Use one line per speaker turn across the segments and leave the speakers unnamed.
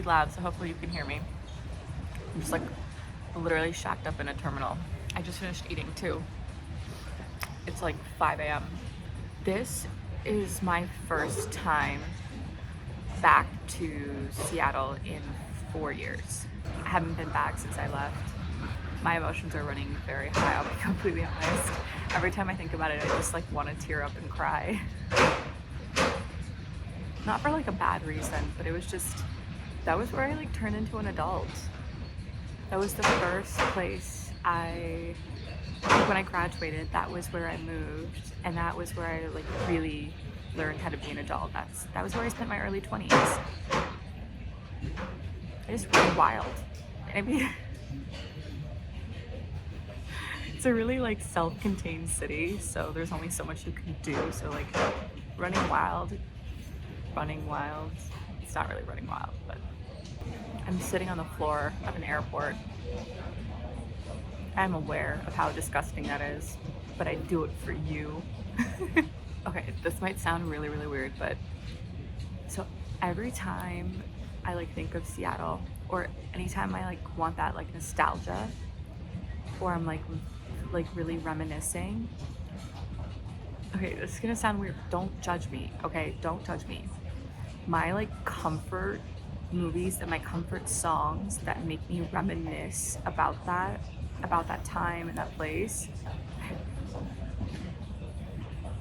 loud, so hopefully you can hear me. I'm just like literally shacked up in a terminal. I just finished eating too. It's like 5 a.m. This is my first time back to Seattle in 4 years. I haven't been back since I left. My emotions are running very high, I'll be completely honest. Every time I think about it, I just like want to tear up and cry. Not for like a bad reason, but it was just, that was where I like turned into an adult. That was the first place when I graduated, that was where I moved, and that was where I like really learned how to be an adult. That was where I spent my early 20s. I just ran wild. I mean, it's a really like self-contained city, so there's only so much you can do. So like running wild, it's not really running wild, but I'm sitting on the floor of an airport. I'm aware of how disgusting that is, but I do it for you. Okay, this might sound really, really weird, but so every time I like think of Seattle, or anytime I like want that like nostalgia, or I'm like really reminiscing. Okay, this is gonna sound weird. Don't judge me, okay? Don't judge me. My like comfort movies and my comfort songs that make me reminisce about that time and that place.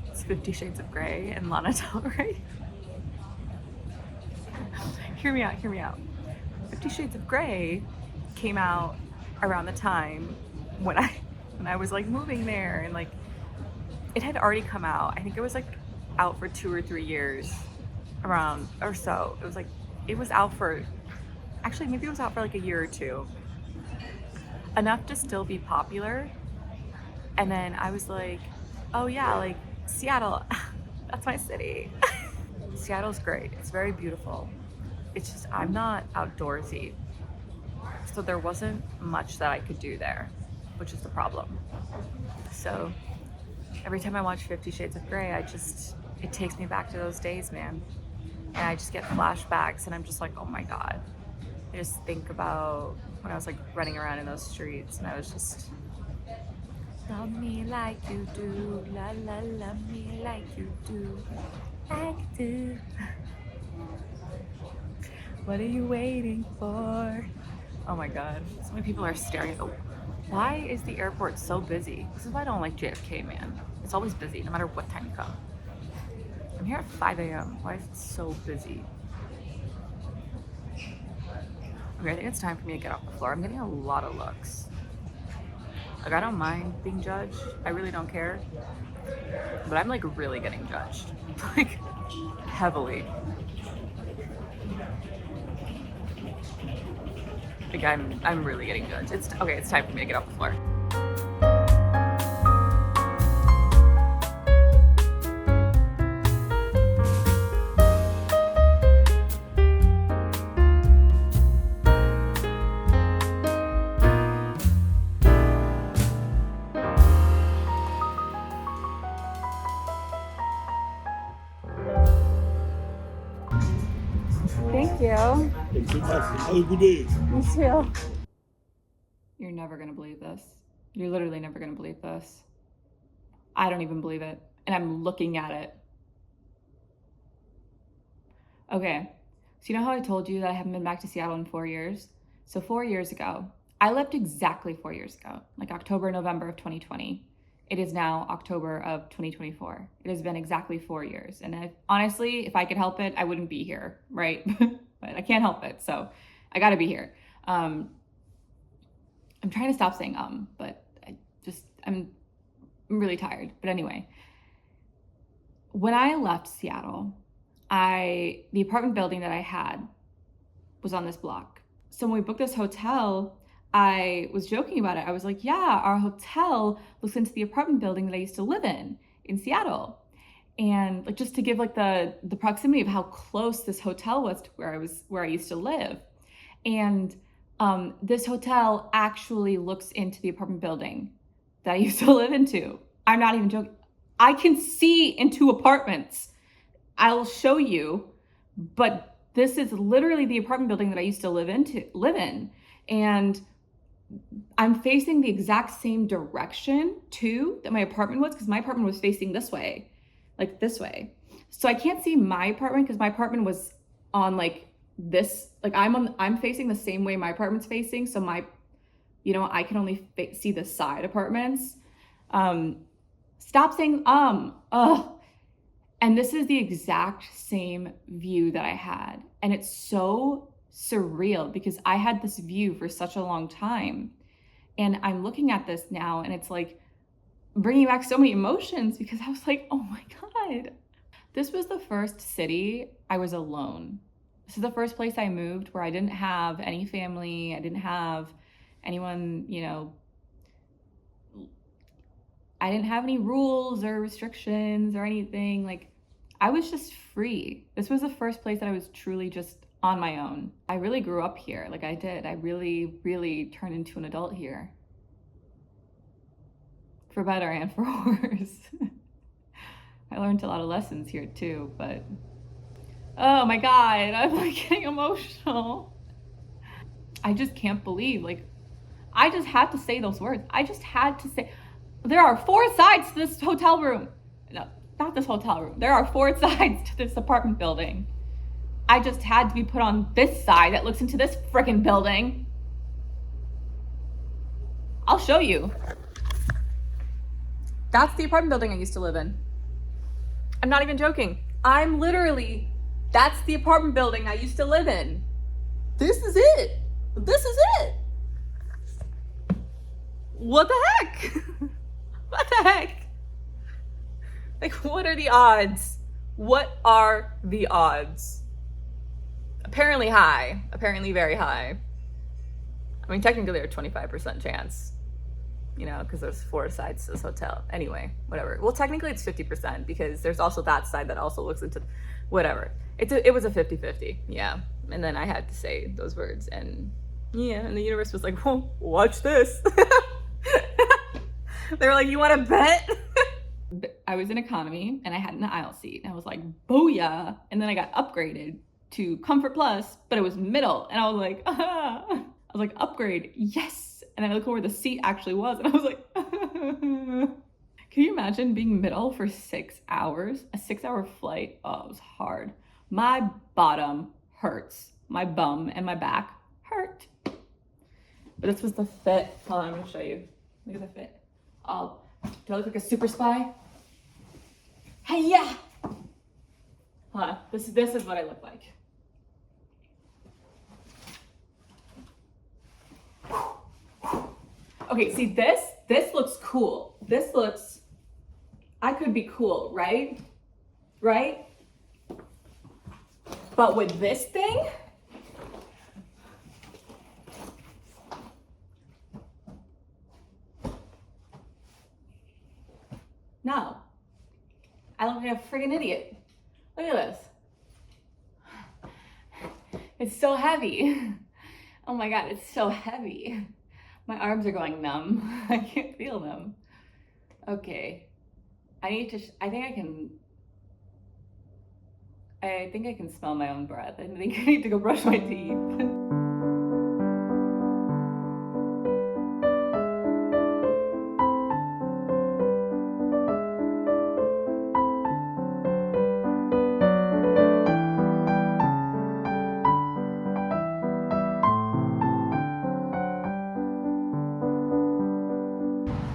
It's 50 Shades of Grey and Lana Del Rey. Hear me out. 50 Shades of Grey came out around the time when I was like moving there, and like it had already come out. I think it was like out for 2 or 3 years around or so. It was out for, actually maybe it was out for like a year or two. Enough to still be popular. And then I was like, oh yeah, like Seattle, that's my city. Seattle's great. It's very beautiful. It's just, I'm not outdoorsy. So there wasn't much that I could do there, which is the problem. So every time I watch 50 Shades of Grey, it takes me back to those days, man. And I just get flashbacks, and I'm just like, oh my God. I just think about when I was like running around in those streets, and I was just, love me like you do, la la, love me like you do, like do. What are you waiting for? Oh my God, so many people are staring at why is the airport so busy? This is why I don't like JFK, man. It's always busy, no matter what time you come. I'm here at 5 a.m. Why is it so busy? Okay, I think it's time for me to get off the floor. I'm getting a lot of looks. Like, I don't mind being judged. I really don't care. But I'm like really getting judged. Like, heavily. Like, I'm really getting judged. It's time for me to get off the floor. Thank you.
Have a good day.
You too. You're never gonna believe this. You're literally never gonna believe this. I don't even believe it. And I'm looking at it. Okay, so you know how I told you that I haven't been back to Seattle in 4 years? So 4 years ago, I left exactly 4 years ago, like October, November of 2020. It is now October of 2024. It has been exactly 4 years. And honestly, if I could help it, I wouldn't be here, right? But I can't help it, so I gotta be here. I'm trying to stop saying but I'm really tired. But anyway, when I left Seattle, the apartment building that I had was on this block. So when we booked this hotel, I was joking about it. I was like, yeah, our hotel looks into the apartment building that I used to live in Seattle. And like, just to give like the proximity of how close this hotel was to where I used to live. And this hotel actually looks into the apartment building that I used to live into. I'm not even joking. I can see into apartments. I'll show you, but This is literally the apartment building that I used to live in. And I'm facing the exact same direction too that my apartment was, because my apartment was facing this way, like this way. So I can't see my apartment because my apartment was on like this, like I'm facing the same way my apartment's facing. So I can only see the side apartments. Stop saying, ugh. And this is the exact same view that I had. And it's so surreal because I had this view for such a long time. And I'm looking at this now and it's like bringing back so many emotions because I was like, oh my God. This was the first city I was alone. This is the first place I moved where I didn't have any family. I didn't have anyone, I didn't have any rules or restrictions or anything. Like, I was just free. This was the first place that I was truly just on my own. I really grew up here. Like I did. I really, really turned into an adult here. For better and for worse. I learned a lot of lessons here too, but oh my God, I'm like getting emotional. I just can't believe, like, I just had to say those words. I just had to say, there are 4 sides to this hotel room. No, not this hotel room. There are 4 sides to this apartment building. I just had to be put on this side that looks into this freaking building. I'll show you. That's the apartment building I used to live in. I'm not even joking. That's the apartment building I used to live in. This is it. This is it. What the heck? What the heck? Like, what are the odds? What are the odds? Apparently high. Apparently very high. I mean, technically there's a 25% chance, because there's 4 sides to this hotel. Anyway, whatever. Well, technically it's 50% because there's also that side that also looks into whatever. It was a 50-50. Yeah. And then I had to say those words and the universe was like, well, watch this. They were like, you want to bet? I was in economy and I had an aisle seat and I was like, booyah. And then I got upgraded to Comfort Plus, but it was middle. And I was like, ah. I was like, upgrade, yes. And I looked where the seat actually was and I was like, can you imagine being middle for 6 hours? A 6-hour flight? Oh, it was hard. My bottom hurts. My bum and my back hurt. But this was the fit. Hold on, I'm gonna show you. Look at the fit. Oh, do I look like a super spy? Hey, yeah. Hold on. This is what I look like. Okay, see this looks cool. I could be cool, right? Right? But with this thing, no. I look like a friggin' idiot. Look at this. It's so heavy. Oh my God, it's so heavy. My arms are going numb. I can't feel them. Okay. I think I can smell my own breath. I think I need to go brush my teeth.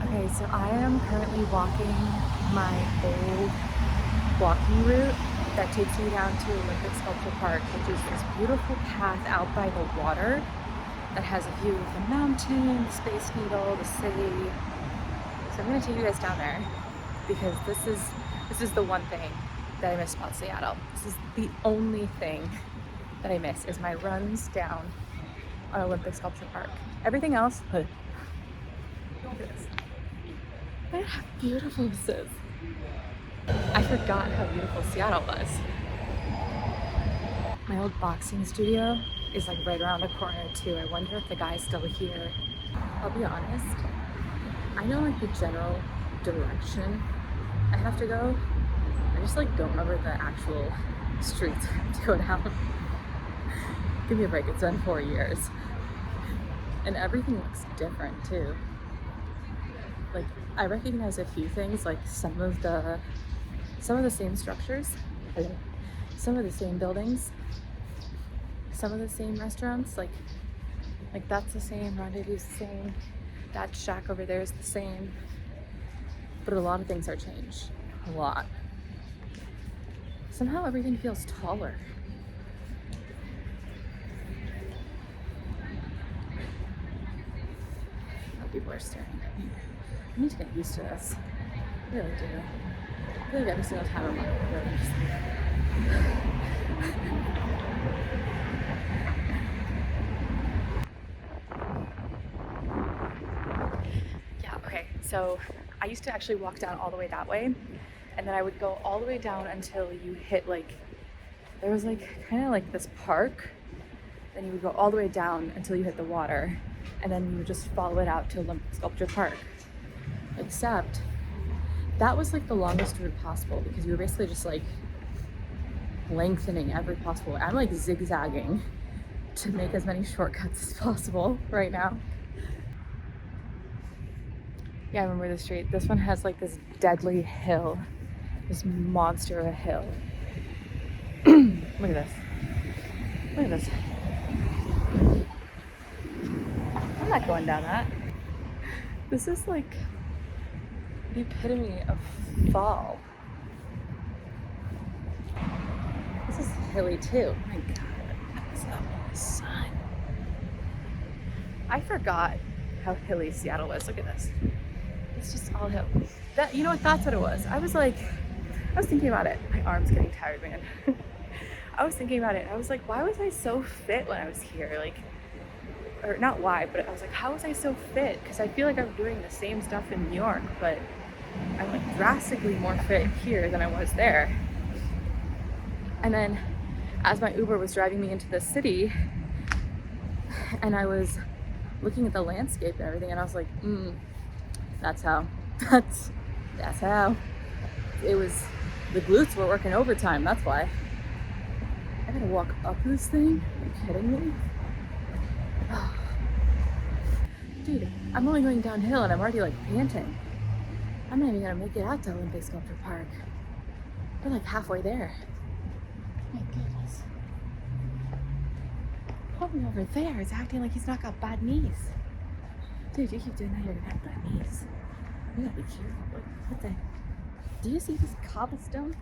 Okay, so I am currently walking my old walking route that takes me down to Olympic Sculpture Park, which is this beautiful path out by the water that has a view of the mountain, the Space Needle, the city. So I'm gonna take you guys down there because this is the one thing that I miss about Seattle. This is the only thing that I miss is my runs down on Olympic Sculpture Park. Everything else, look at this. Look how beautiful this is. I forgot how beautiful Seattle was. My old boxing studio is like right around the corner too. I wonder if the guy's still here. I'll be honest, I know like the general direction I have to go. I just like don't remember the actual streets I have to go down. Give me a break, it's been 4 years. And everything looks different too. Like, I recognize a few things, like some of the same structures, some of the same buildings, some of the same restaurants, like that's the same, Rendezvous's the same, that shack over there is the same, but a lot of things are changed, a lot. Somehow everything feels taller. Oh, people are staring at me. I need to get used to this. I really do. I feel like every single time I'm on the road, I'm just yeah, okay. So I used to actually walk down all the way that way, and then I would go all the way down until you hit like, there was like kind of like this park. Then you would go all the way down until you hit the water, and then you would just follow it out to Olympic Sculpture Park. Except that was like the longest route possible because you were basically just like lengthening every possible way. I'm like zigzagging to make as many shortcuts as possible right now. Yeah, I remember the street. This one has like this deadly hill, this monster of a hill. Look at this. Look at this. I'm not going down that. This is like the epitome of fall. This is hilly too. Oh my God, what's up in the sun? I forgot how hilly Seattle was. Look at this. It's just all hill. That, you know what? That's what it was. I was thinking about it. My arm's getting tired, man. I was thinking about it. I was like, why was I so fit when I was here? Like, or not why, but I was like, how was I so fit? Because I feel like I'm doing the same stuff in New York, but I'm like drastically more fit here than I was there. And then as my Uber was driving me into the city and I was looking at the landscape and everything, and I was like, that's how it was. The glutes were working overtime, that's why. I gotta walk up this thing? Are you kidding me? Oh. Dude, I'm only going downhill and I'm already like panting. I'm not even gonna make it out to Olympic Sculpture Park. We're like halfway there. My goodness. Homie over there is acting like he's not got bad knees. Dude, you keep doing that, you're gonna have bad knees. You gotta be careful. What the? Do you see this cobblestone?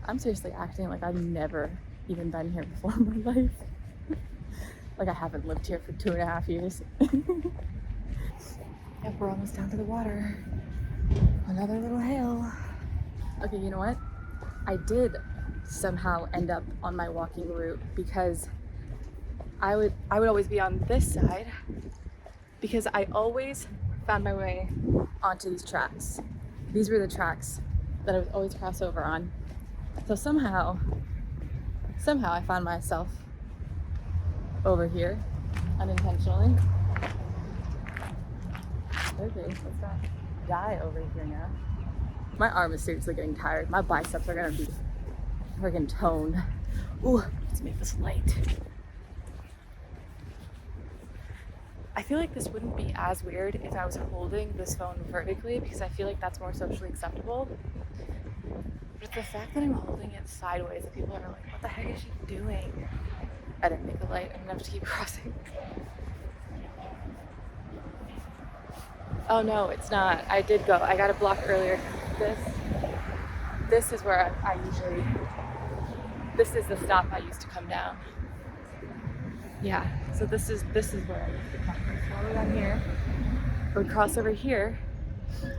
I'm seriously acting like I've never even been here before in my life. Like I haven't lived here for 2.5 years. Yep, we're almost down to the water. Another little hill. Okay, you know what? I did somehow end up on my walking route because I would always be on this side because I always found my way onto these tracks. These were the tracks that I would always cross over on. So somehow I found myself over here unintentionally. Okay, let's not die over here now. My arm is seriously getting tired. My biceps are gonna be friggin' toned. Ooh, let's make this light. I feel like this wouldn't be as weird if I was holding this phone vertically because I feel like that's more socially acceptable. But the fact that I'm holding it sideways, and people are like, what the heck is she doing? I didn't make a light, I'm gonna have to keep crossing. Oh no, it's not. I did go. I got a block earlier. This is where I usually, this is the stop I used to come down. Yeah, so this is where I used to come from. All the way down here. I would cross over here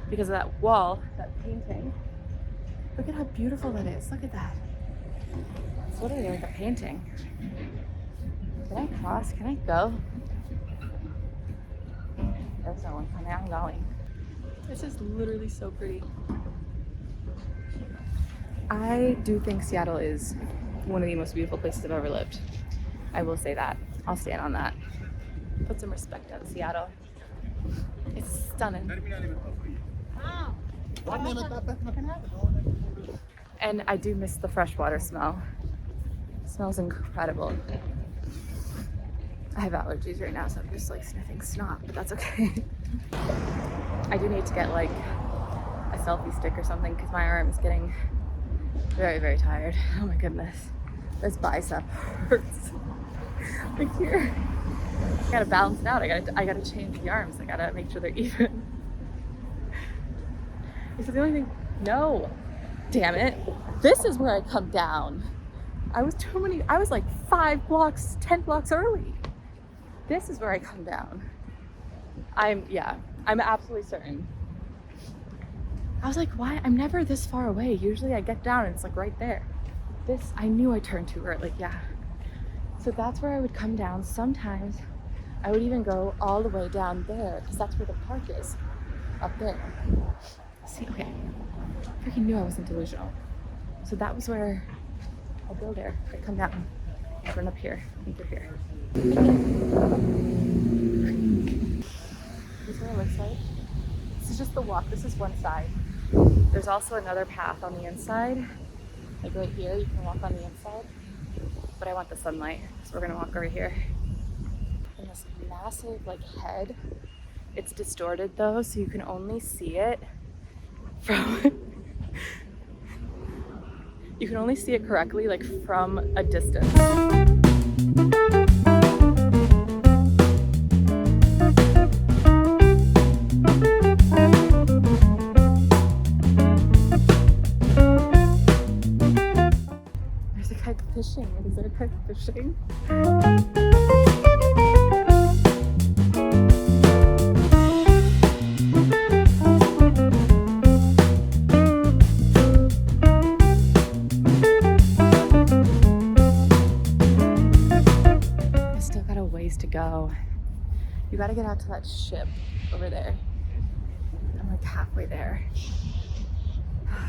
because of that wall, that painting. Look at how beautiful that is. Look at that. It's literally like a painting. Can I cross? Can I go? There's no one coming. I'm going. This is literally so pretty. I do think Seattle is one of the most beautiful places I've ever lived. I will say that. I'll stand on that. Put some respect on Seattle. It's stunning. And I do miss the freshwater smell. It smells incredible. I have allergies right now, so I'm just like sniffing snot, but that's okay. I do need to get like a selfie stick or something because my arm is getting very, very tired. Oh my goodness. This bicep hurts. Like here. I gotta balance it out. I gotta change the arms. I gotta make sure they're even. Is it the only thing? No. Damn it. This is where I come down. I was like 5 blocks, 10 blocks early. This is where I come down. I'm absolutely certain. I was like, why? I'm never this far away. Usually I get down and it's like right there. This, I knew I turned too early, yeah. So that's where I would come down. Sometimes I would even go all the way down there because that's where the park is, up there. See, okay, I freaking knew I wasn't delusional. So that was where I'd go there. I'd come down, I'd run up here, and through here. This is what it looks like. This is just the walk. This is one side. There's also another path on the inside. Like right here, you can walk on the inside. But I want the sunlight, so we're gonna walk over here. And this massive like head, it's distorted though, so you can only see it from you can only see it correctly like from a distance. There's a guy fishing. Is there a guy fishing? To go. You got to get out to that ship over there. I'm like halfway there. I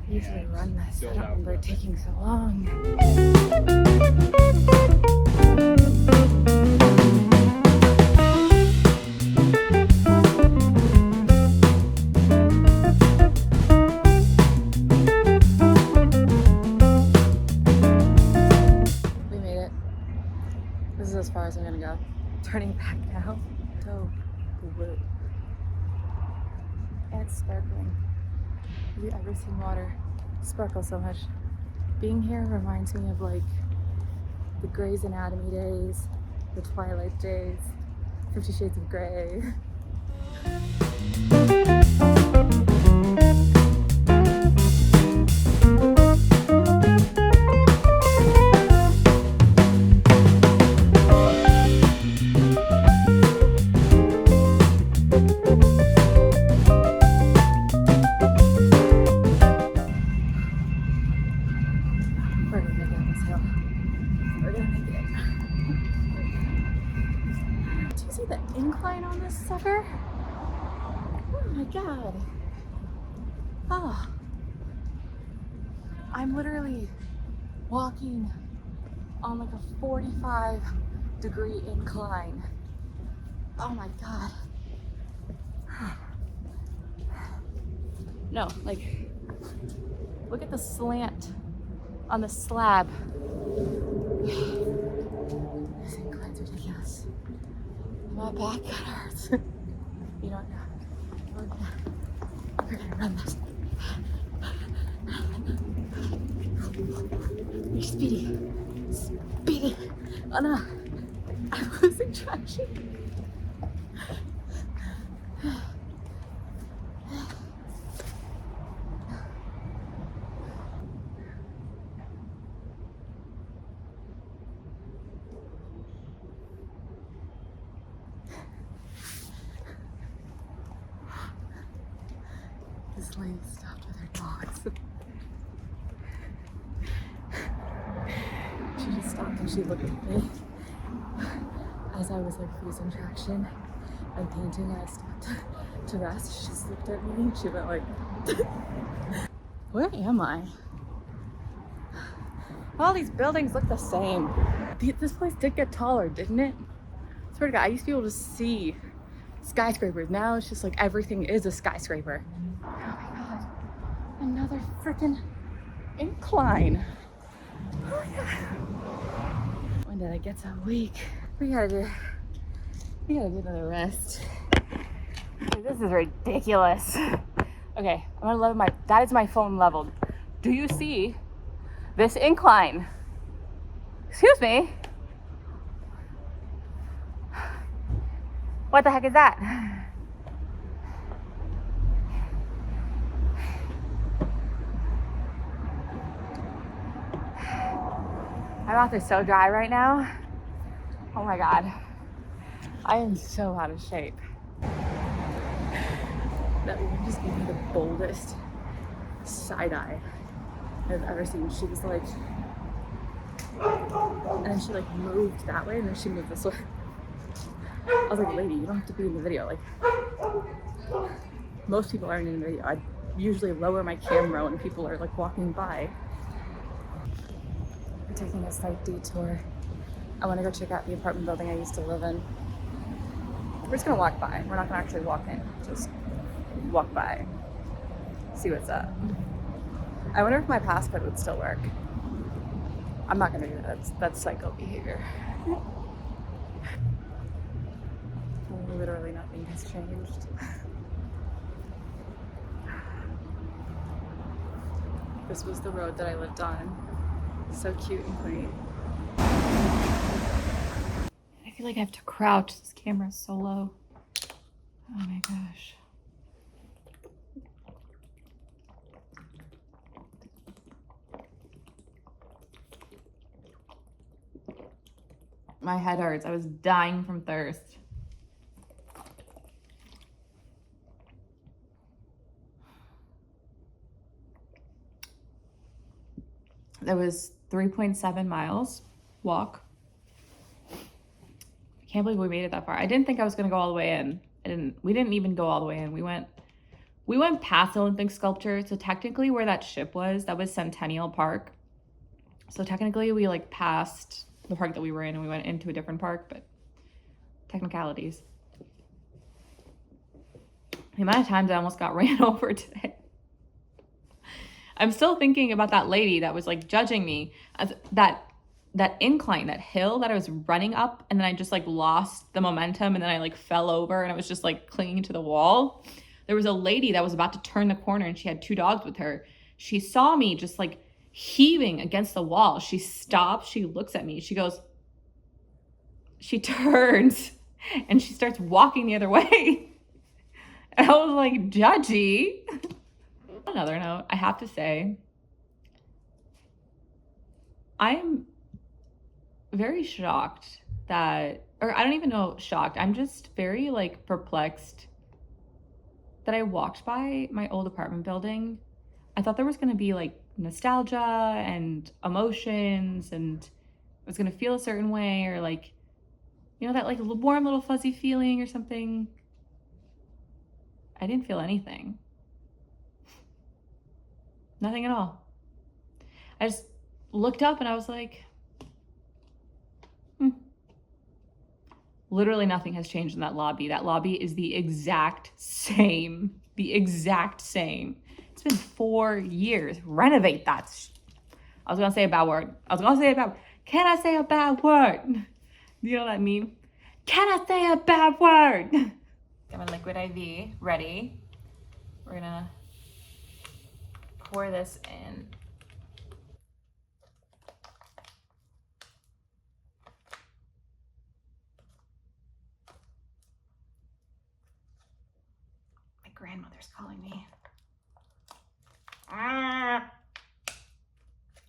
usually run this. I don't remember it taking so long. As far as I'm gonna go. Turning back now. So blue. And it's sparkling. Have you ever seen water sparkle so much? Being here reminds me of like the Grey's Anatomy days, the Twilight days, 50 Shades of Grey. Incline on this sucker. Oh my god. Oh. I'm literally walking on like a 45-degree incline. Oh my god. No, like, look at the slant on the slab. This incline's ridiculous. My back hurts. You know what? We're gonna run this. You're speedy. Speedy. Oh no. I'm losing traction. This lady stopped with her dogs. She just stopped and she looked at me as I was like losing traction and painting, and I stopped to rest. She just looked at me and she went like, where am I? All these buildings look the same. This place did get taller, didn't it? I swear to God, I used to be able to see skyscrapers. Now it's just like everything is a skyscraper. Oh my God. Another freaking incline. Oh yeah. When did I get so weak? We gotta do another rest. This is ridiculous. Okay, I'm gonna level that is my phone leveled. Do you see this incline? Excuse me. What the heck is that? My mouth is so dry right now. Oh my God. I am so out of shape. That woman just gave me the boldest side eye I've ever seen. She was like, and then she like moved that way and then she moved this way. I was like, lady, you don't have to be in the video. Like, most people aren't in the video. I usually lower my camera when people are like walking by. We're taking a slight detour. I want to go check out the apartment building I used to live in. We're just gonna walk by. We're not gonna actually walk in. Just walk by. See what's up. I wonder if my passcode would still work. I'm not gonna do that. That's psycho behavior. Literally nothing has changed. This was the road that I lived on. So cute and quaint. I feel like I have to crouch. This camera is so low. Oh my gosh. My head hurts. I was dying from thirst. There was 3.7 miles walk. I can't believe we made it that far. I didn't think I was gonna go all the way in. We didn't even go all the way in. We went past the Olympic sculpture. So technically where that ship was, that was Centennial Park. So technically we like passed the park that we were in and we went into a different park, but technicalities. The amount of times I almost got ran over today. I'm still thinking about that lady that was like judging me as that incline, that hill that I was running up, and then I just like lost the momentum and then I like fell over and I was just like clinging to the wall. There was a lady that was about to turn the corner and she had 2 dogs with her. She saw me just like heaving against the wall. She stops, she looks at me, she turns and she starts walking the other way. And I was like, judgy. On another note, I have to say, I'm very shocked that, or I don't even know, shocked. I'm just very like perplexed that I walked by my old apartment building. I thought there was going to be like nostalgia and emotions and I was going to feel a certain way or like, you know, that like warm little fuzzy feeling or something. I didn't feel anything. Nothing at all. I just looked up and I was like, Literally nothing has changed in that lobby. That lobby is the exact same. The exact same. It's been 4 years. Renovate that. I was gonna say a bad word. Can I say a bad word? You know what I mean? Can I say a bad word? Got my liquid IV ready. We're gonna pour this in. My grandmother's calling me.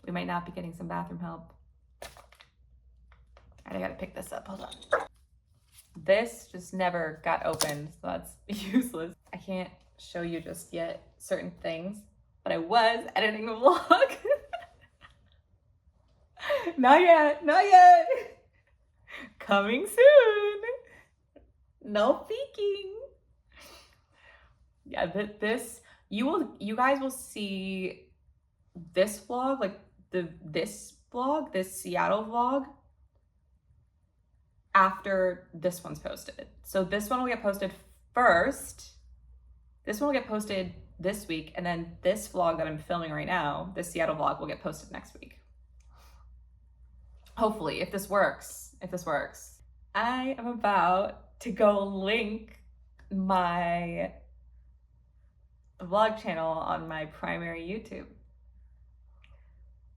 We might not be getting some bathroom help. All right, I gotta pick this up, hold on. This just never got opened, so that's useless. I can't show you just yet certain things, but I was editing a vlog. Not yet, not yet. Coming soon. No peeking. Yeah, this, you guys will see this vlog, like this Seattle vlog, after this one's posted. So this one will get posted first, this one will get posted this week, and then this vlog that I'm filming right now, this Seattle vlog, will get posted next week. Hopefully, if this works. I am about to go link my vlog channel on my primary YouTube.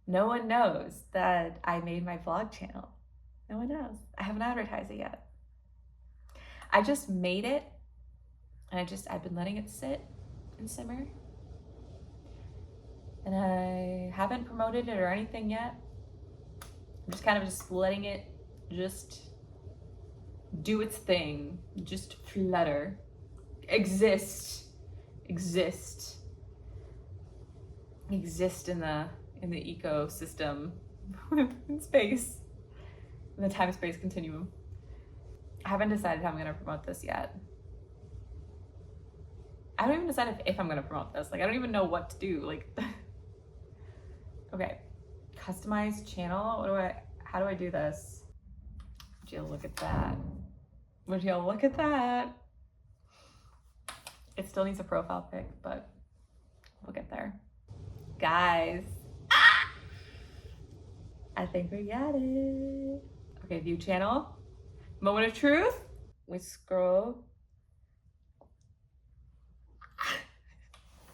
No one knows that I made my vlog channel. No one knows. I haven't advertised it yet. I just made it, and I've been letting it sit and simmer. And I haven't promoted it or anything yet. I'm just kind of just letting it just do its thing, just flutter, exist in the ecosystem, in space, in the time-space continuum. I haven't decided how I'm gonna promote this yet. I don't even decide if I'm gonna promote this. Like, I don't even know what to do. Like, okay, customize channel. How do I do this? Would you look at that? Would you look at that? It still needs a profile pic, but we'll get there. Guys, I think we got it. Okay, view channel. Moment of truth. We scroll.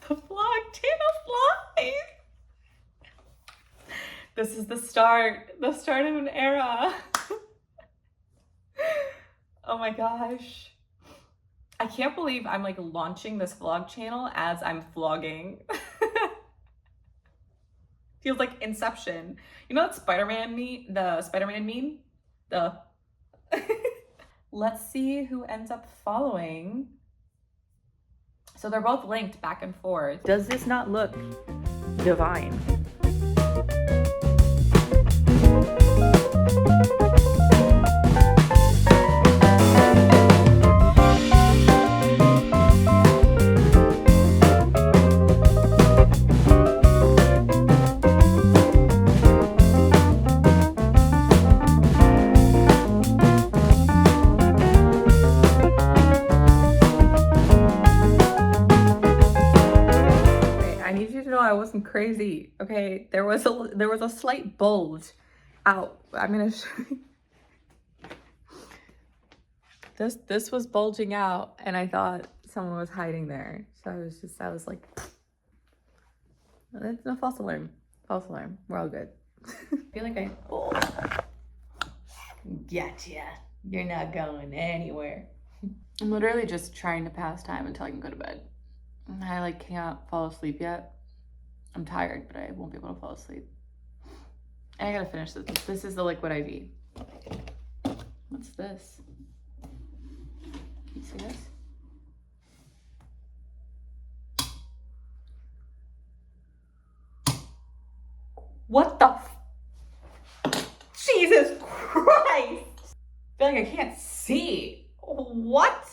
The vlog channel flies. This is the start of an era. Oh my gosh. I can't believe I'm like launching this vlog channel as I'm vlogging. Feels like Inception. You know that Spider-Man meme? The Spider-Man meme? Let's see who ends up following. So they're both linked back and forth. Does this not look divine? I wasn't crazy. Okay, there was a slight bulge out. I'm gonna show you. This was bulging out, and I thought someone was hiding there. So I was like, it's a false alarm. False alarm. We're all good. I feel like gotcha. You're not going anywhere. I'm literally just trying to pass time until I can go to bed. I like can't fall asleep yet. I'm tired, but I won't be able to fall asleep. And I gotta finish this. This is the liquid IV. What's this? Can you see this? What the Jesus Christ! I feel like I can't see. What?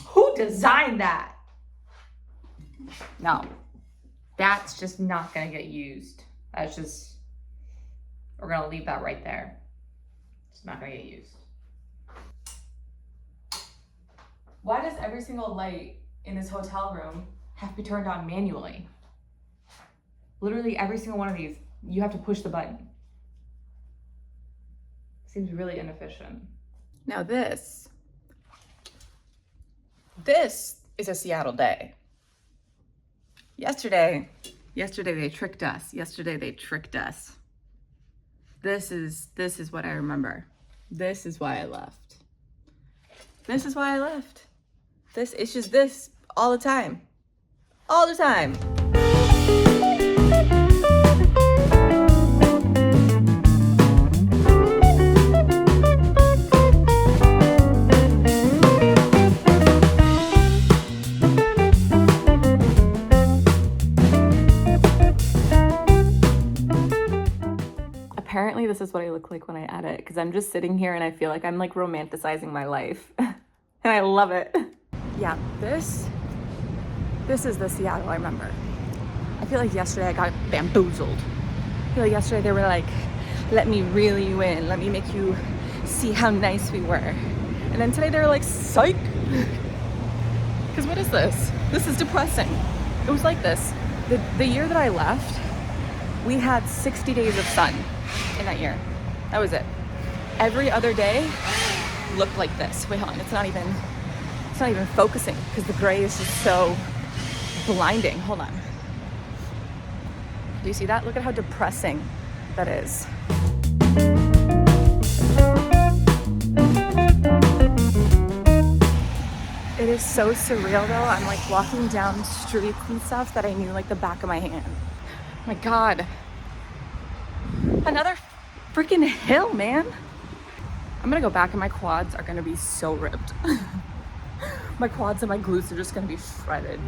Who designed that? No, that's just not gonna get used. That's just, we're gonna leave that right there. It's not gonna get used. Why does every single light in this hotel room have to be turned on manually? Literally every single one of these, you have to push the button. Seems really inefficient. Now this is a Seattle day. Yesterday they tricked us. This is what I remember. This is why I left. It's just this all the time. Apparently this is what I look like when I edit, because I'm just sitting here and I feel like I'm like romanticizing my life. And I love it. Yeah, this is the Seattle I remember. I feel like yesterday I got bamboozled. I feel like yesterday they were like, let me reel you in. Let me make you see how nice we were. And then today they're like, psych. Because what is this? This is depressing. It was like this. The year that I left, we had 60 days of sun in that year. That was it. Every other day looked like this. Wait, hold on. It's not even focusing because the gray is just so blinding. Hold on. Do you see that? Look at how depressing that is. It is so surreal though. I'm like walking down streets and stuff that I knew like the back of my hand. Oh my God. Another freaking hill, man. I'm gonna go back and my quads are gonna be so ripped. My quads and my glutes are just gonna be shredded.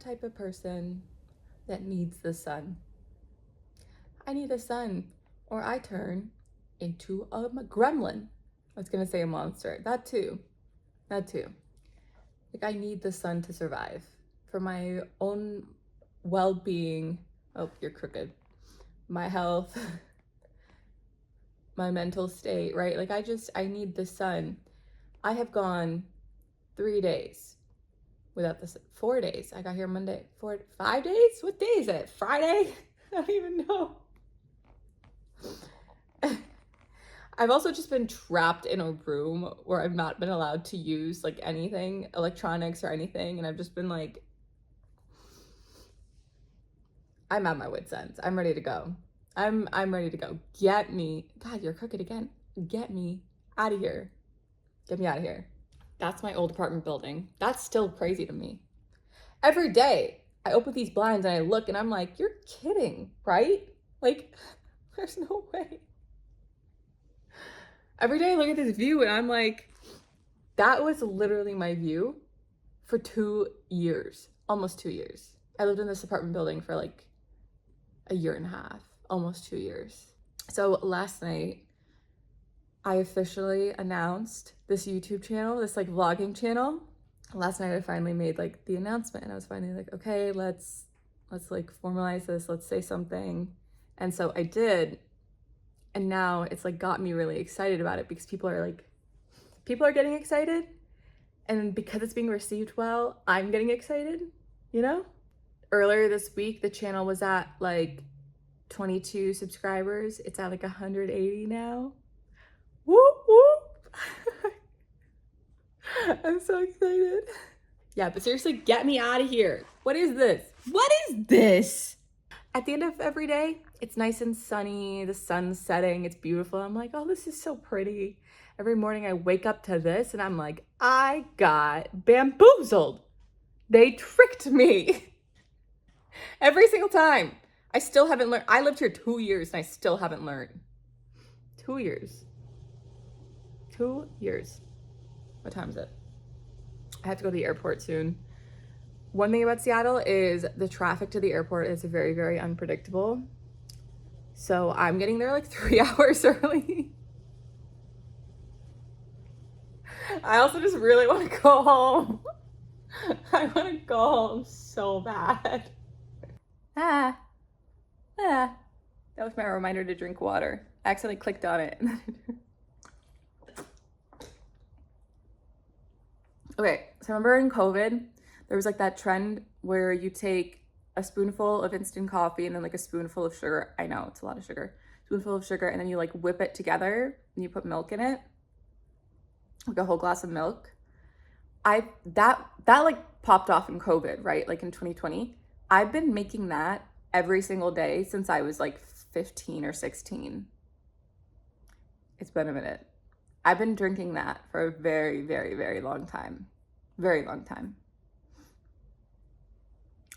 Type of person that needs the sun. I need the sun or I turn into a gremlin. I was gonna say a monster. That too. Like I need the sun to survive for my own well-being. Oh, you're crooked. My health, my mental state, right? Like I need the sun. I have gone 3 days without this. 4 days. I got here Monday. 5 days? What day is it? Friday? I don't even know. I've also just been trapped in a room where I've not been allowed to use like anything, electronics or anything, and I've just been like, I'm at my wit's ends. I'm ready to go. I'm ready to go. Get me. God, you're crooked again. Get me out of here. Get me out of here. That's my old apartment building. That's still crazy to me. Every day I open these blinds and I look and I'm like, you're kidding, right? Like, there's no way. Every day I look at this view and I'm like, that was literally my view for 2 years, almost 2 years. I lived in this apartment building for like a year and a half, almost 2 years. So last night, I officially announced this YouTube channel, this like vlogging channel. Last night I finally made like the announcement and I was finally like, okay, let's like formalize this, let's say something. And so I did. And now it's like got me really excited about it because people are getting excited. And because it's being received well, I'm getting excited, you know? Earlier this week, the channel was at like 22 subscribers. It's at like 180 now. Whoop, whoop. I'm so excited. Yeah, but seriously, get me out of here. What is this? What is this? At the end of every day, it's nice and sunny, the sun's setting, it's beautiful. I'm like, oh, this is so pretty. Every morning I wake up to this and I'm like, I got bamboozled. They tricked me. Every single time. I still haven't learned. I lived here 2 years and I still haven't learned. 2 years. 2 years. What time is it? I have to go to the airport soon. One thing about Seattle is the traffic to the airport is very, very unpredictable. So I'm getting there like 3 hours early. I also just really want to go home. I want to go home so bad. That was my reminder to drink water. I accidentally clicked on it. Okay, so remember in COVID, there was like that trend where you take a spoonful of instant coffee and then like a spoonful of sugar. I know, it's a lot of sugar. Spoonful of sugar, and then you like whip it together and you put milk in it. Like a whole glass of milk. That like popped off in COVID, right? Like in 2020. I've been making that every single day since I was like 15 or 16. It's been a minute. I've been drinking that for a very, very, very long time. Very long time.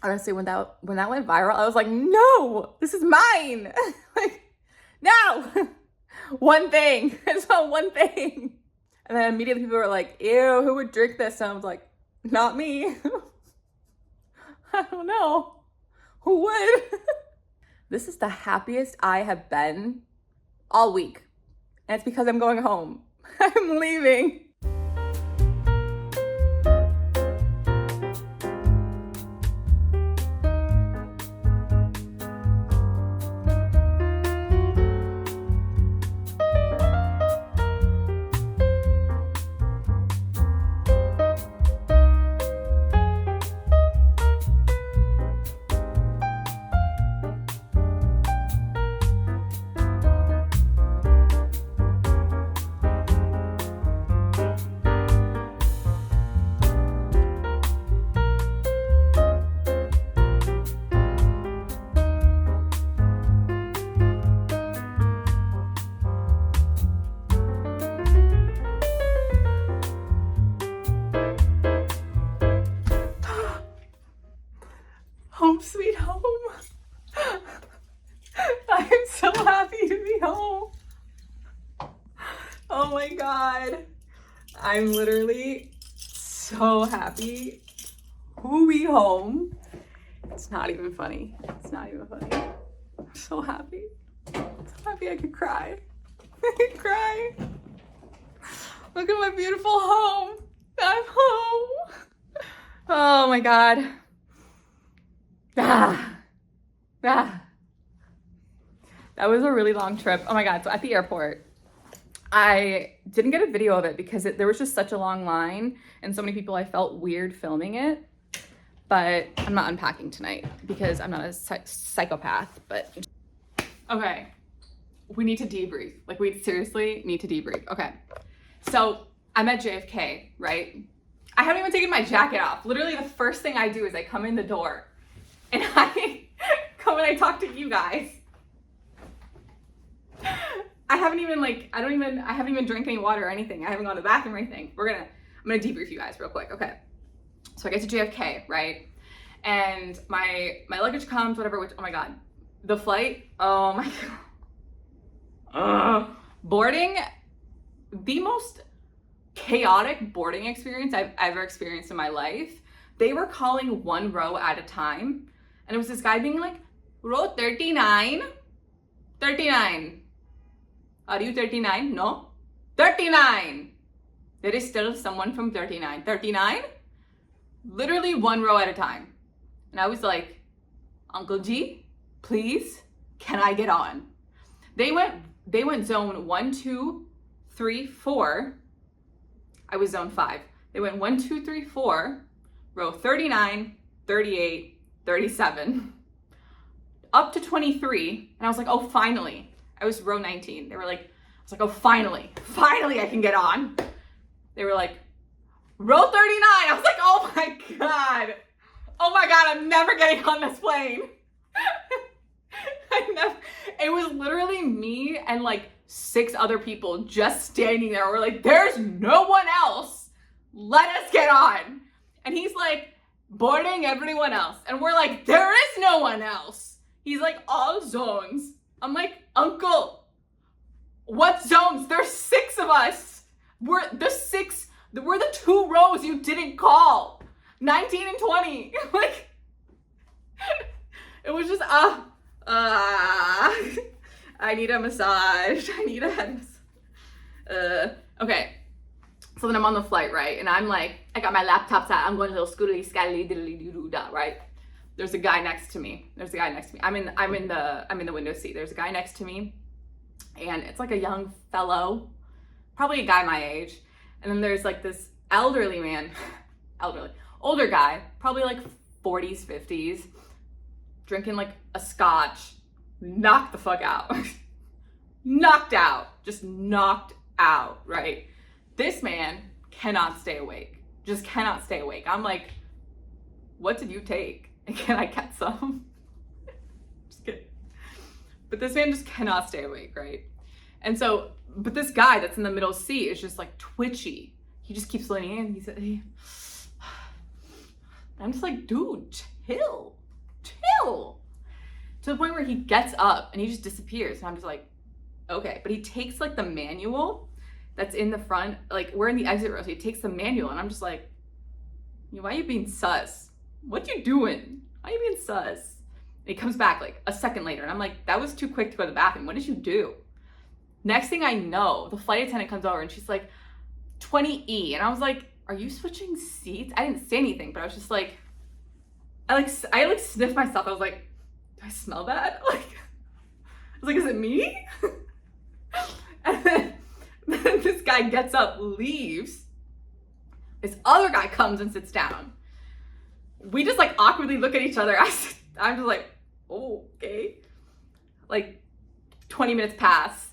Honestly, when that went viral, I was like, no, this is mine. Like, no, one thing. I just want one thing. And then immediately people were like, ew, who would drink this? And I was like, not me. I don't know. Who would? This is the happiest I have been all week. And it's because I'm going home. I'm leaving. Home sweet home. I'm so happy to be home. Oh my God. I'm literally so happy to be home. It's not even funny. It's not even funny. I'm so happy. So happy I could cry. I could cry. Look at my beautiful home. I'm home. Oh my God. That was a really long trip. Oh my God. So at the airport, I didn't get a video of it because there was just such a long line and so many people. I felt weird filming it, but I'm not unpacking tonight because I'm not a psychopath. But okay, we need to debrief. Like, we seriously need to debrief. Okay, so I'm at JFK, right? I haven't even taken my jacket off. Literally the first thing I do is I come in the door and I come and I talk to you guys. I haven't even drank any water or anything. I haven't gone to the bathroom or anything. I'm gonna debrief you guys real quick. Okay. So I get to JFK, right? And my luggage comes, whatever, which, oh my God. The flight, oh my God. Boarding, the most chaotic boarding experience I've ever experienced in my life. They were calling one row at a time. And it was this guy being like, row 39. 39. Are you 39? No. 39. There is still someone from 39. 39? Literally one row at a time. And I was like, Uncle G, please, can I get on? They went zone 1, 2, 3, 4. I was zone 5. They went 1, 2, 3, 4, row 39, 38, 37, up to 23. And I was like, oh, finally. I was row 19. I was like, oh, finally I can get on. They were like, row 39. I was like, oh my God, I'm never getting on this plane. It was literally me and like 6 other people just standing there. We're like, there's no one else. Let us get on. And he's like, boarding everyone else. And we're like, there is no one else. He's like, all zones. I'm like, Uncle, what zones? There's 6 of us. We're the 2 rows you didn't call. 19 and 20. Like, it was just, I need a massage. I need a head massage. Okay. So then I'm on the flight, right? And I'm like, I got my laptop out. I'm going a little scootily scally diddly doo da, right? There's a guy next to me. I'm in the window seat. There's a guy next to me, and it's like a young fellow, probably a guy my age. And then there's like this older guy, probably like 40s, 50s, drinking like a scotch, knocked the fuck out. Knocked out, right? This man cannot stay awake. Just cannot stay awake. I'm like, what did you take? Can I get some? Just kidding. But this man just cannot stay awake, right? And so, but this guy that's in the middle seat is just like twitchy. He just keeps leaning in. He's I'm just like, dude, chill. To the point where he gets up and he just disappears. And I'm just like, okay. But he takes like the manual that's in the front. Like, we're in the exit row, so he takes the manual. And I'm just like, why are you being sus? What you doing? Why are you being sus? And he comes back like a second later. And I'm like, that was too quick to go to the bathroom. What did you do? Next thing I know, the flight attendant comes over and she's like, 20E. And I was like, are you switching seats? I didn't say anything, but I was just like, I sniffed myself. I was like, do I smell bad? Like, I was like, is it me? And then this guy gets up, leaves. This other guy comes and sits down. We just like awkwardly look at each other. I'm just like, oh, okay. Like 20 minutes pass.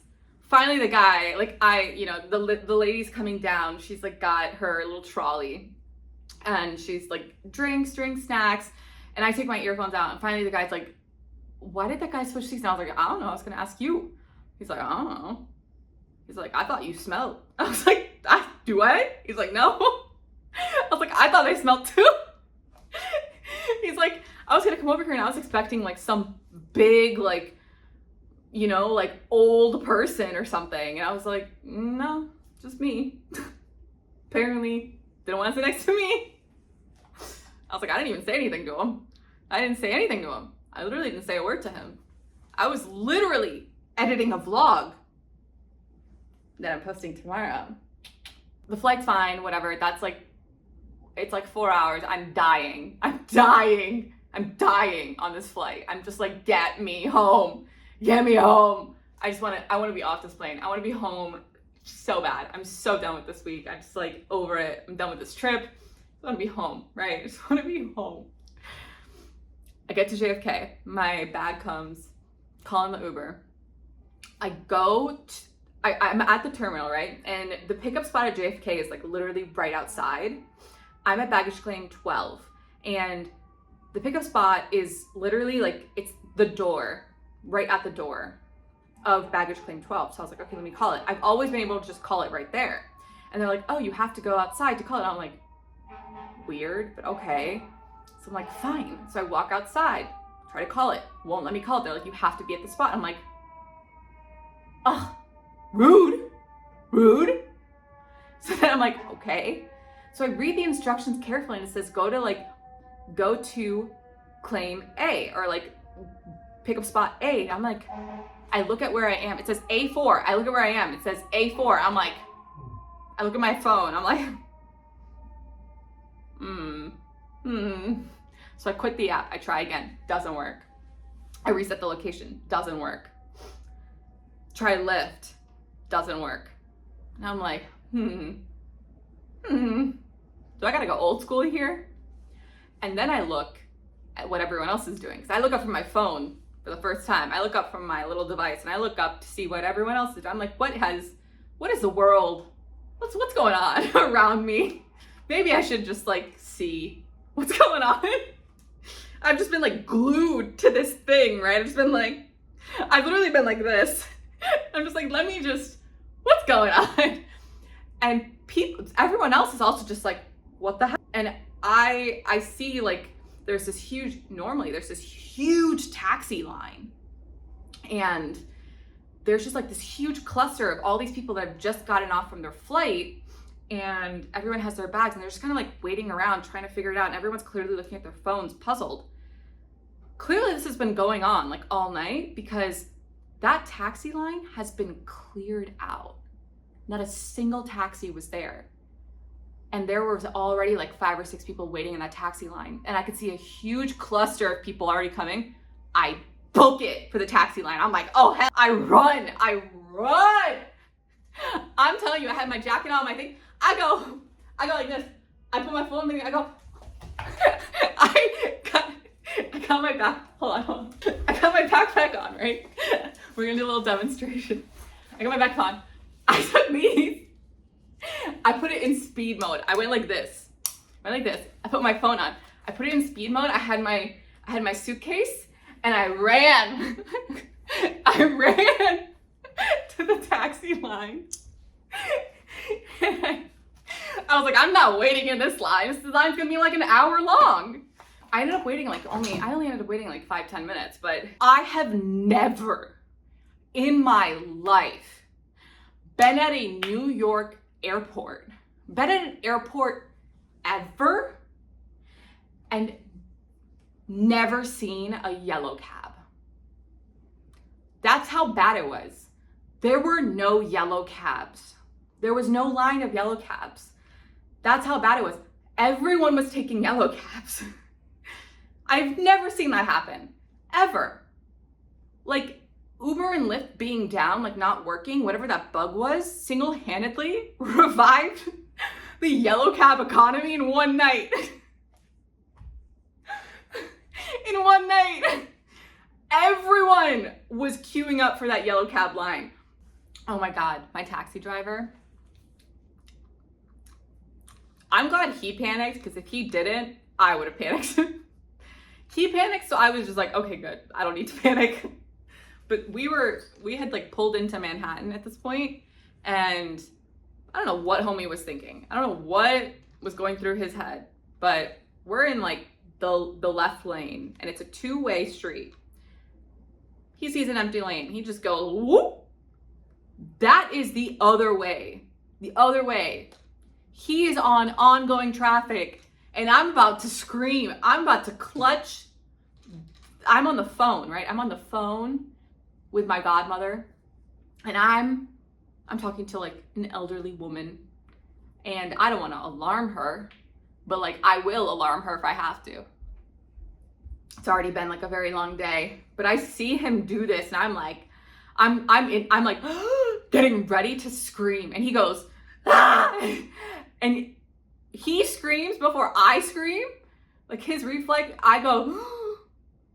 Finally, the guy, like the lady's coming down. She's like got her little trolley and she's like, drinks, snacks. And I take my earphones out and finally the guy's like, why did that guy switch seats? And I was like, I don't know. I was going to ask you. He's like, I don't know. He's like, I thought you smelled. I was like, do I? He's like, no. I was like, I thought I smelled too. He's like, I was going to come over here and I was expecting like some big, like, you know, like old person or something. And I was like, no, just me. Apparently didn't want to sit next to me. I was like, I didn't even say anything to him. I literally didn't say a word to him. I was literally editing a vlog that I'm posting tomorrow. The flight's fine, whatever. That's like, it's like 4 hours. I'm dying on this flight. I'm just like, get me home. I want to be off this plane. I want to be home so bad. I'm so done with this week. I'm just like over it. I'm done with this trip. I want to be home, right? I just want to be home. I get to JFK. My bag comes, calling the Uber. I'm at the terminal, right? And the pickup spot at JFK is like literally right outside. I'm at baggage claim 12. And the pickup spot is literally like, it's the door, right at the door of baggage claim 12. So I was like, okay, let me call it. I've always been able to just call it right there. And they're like, oh, you have to go outside to call it. And I'm like, weird, but okay. So I'm like, fine. So I walk outside, try to call it. Won't let me call it. They're like, you have to be at the spot. I'm like, ugh, rude. So then I'm like, okay. So I read the instructions carefully and it says, go to claim A, or like pick up spot A. And I'm like, I look at where I am. It says A4. I look at where I am. It says A4. I'm like, I look at my phone. I'm like, So I quit the app. I try again. Doesn't work. I reset the location. Doesn't work. Try Lyft. Doesn't work. And I'm like, do I gotta go old school here? And then I look at what everyone else is doing. Because I look up from my phone for the first time. I look up from my little device and I look up to see what everyone else is doing. I'm like, what is the world? What's going on around me? Maybe I should just like see what's going on. I've just been like glued to this thing, right? I've literally been like this. I'm just like, what's going on? And everyone else is also just like, what the heck? And I see like, there's this huge taxi line. And there's just like this huge cluster of all these people that have just gotten off from their flight, and everyone has their bags and they're just kind of like waiting around trying to figure it out. And everyone's clearly looking at their phones, puzzled. Clearly this has been going on like all night, because that taxi line has been cleared out. Not a single taxi was there. And there was already like 5 or 6 people waiting in that taxi line. And I could see a huge cluster of people already coming. I book it for the taxi line. I'm like, oh hell, I run. I'm telling you, I had my jacket on, my thing. I go like this. I put my phone in the, I go, I got my back, hold on. I got my backpack on, right? We're gonna do a little demonstration. I got my backpack on. I took these. I put it in speed mode. I went like this. I put my phone on. I put it in speed mode. I had my suitcase and I ran. I ran to the taxi line. I was like, I'm not waiting in this line. This line's gonna be like an hour long. I only ended up waiting like 5-10 minutes, but I have never in my life been at a New York airport, been at an airport ever, and never seen a yellow cab. That's how bad it was. There were no yellow cabs. There was no line of yellow cabs. That's how bad it was. Everyone was taking yellow cabs. I've never seen that happen, ever. Like Uber and Lyft being down, like not working, whatever that bug was, single-handedly revived the yellow cab economy in one night. In one night. Everyone was queuing up for that yellow cab line. Oh my God, my taxi driver. I'm glad he panicked, because if he didn't, I would have panicked. He panicked, so I was just like, okay, good. I don't need to panic. But we had like pulled into Manhattan at this point, and I don't know what homie was thinking. I don't know what was going through his head, but we're in like the left lane, and it's a two-way street. He sees an empty lane. He just goes, whoop. That is the other way. The other way. He is on ongoing traffic, and I'm about to scream. I'm about to clutch. I'm on the phone, right? I'm on the phone with my godmother, and I'm talking to like an elderly woman, and I don't want to alarm her, but like I will alarm her if I have to. It's already been like a very long day, but I see him do this, and I'm like, I'm like getting ready to scream, and he goes, ah! And he screams before I scream, like his reflex. I go,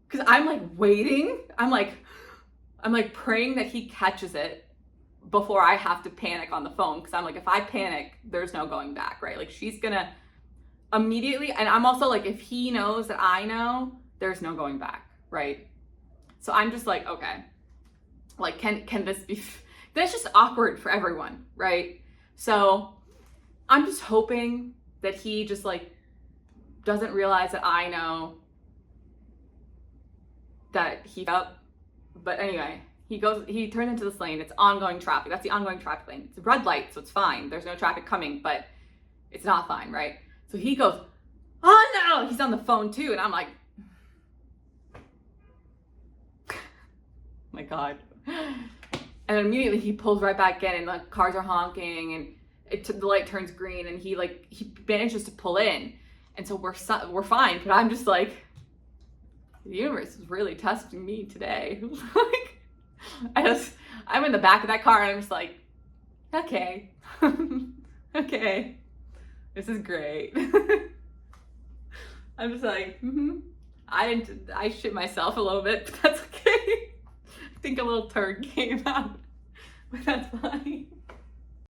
because I'm like waiting. I'm like praying that he catches it before I have to panic on the phone, because I'm like, if I panic, there's no going back, right? Like she's gonna immediately, and I'm also like, if he knows that I know, there's no going back, right? So I'm just like, okay, like can this be, that's just awkward for everyone, right? So I'm just hoping that he just like doesn't realize that I know that he up. But anyway, he turns into this lane. It's ongoing traffic. That's the ongoing traffic lane. It's a red light, so it's fine. There's no traffic coming, but it's not fine, right? So he goes, oh no, he's on the phone too. And I'm like, my God. And immediately he pulls right back in, and the cars are honking, and the light turns green, and he manages to pull in. And so we're fine, but I'm just like, the universe is really testing me today. Like, I'm in the back of that car, and I'm just like, okay, okay, this is great. I'm just like, I shit myself a little bit, but that's okay. I think a little turd came out, but that's fine.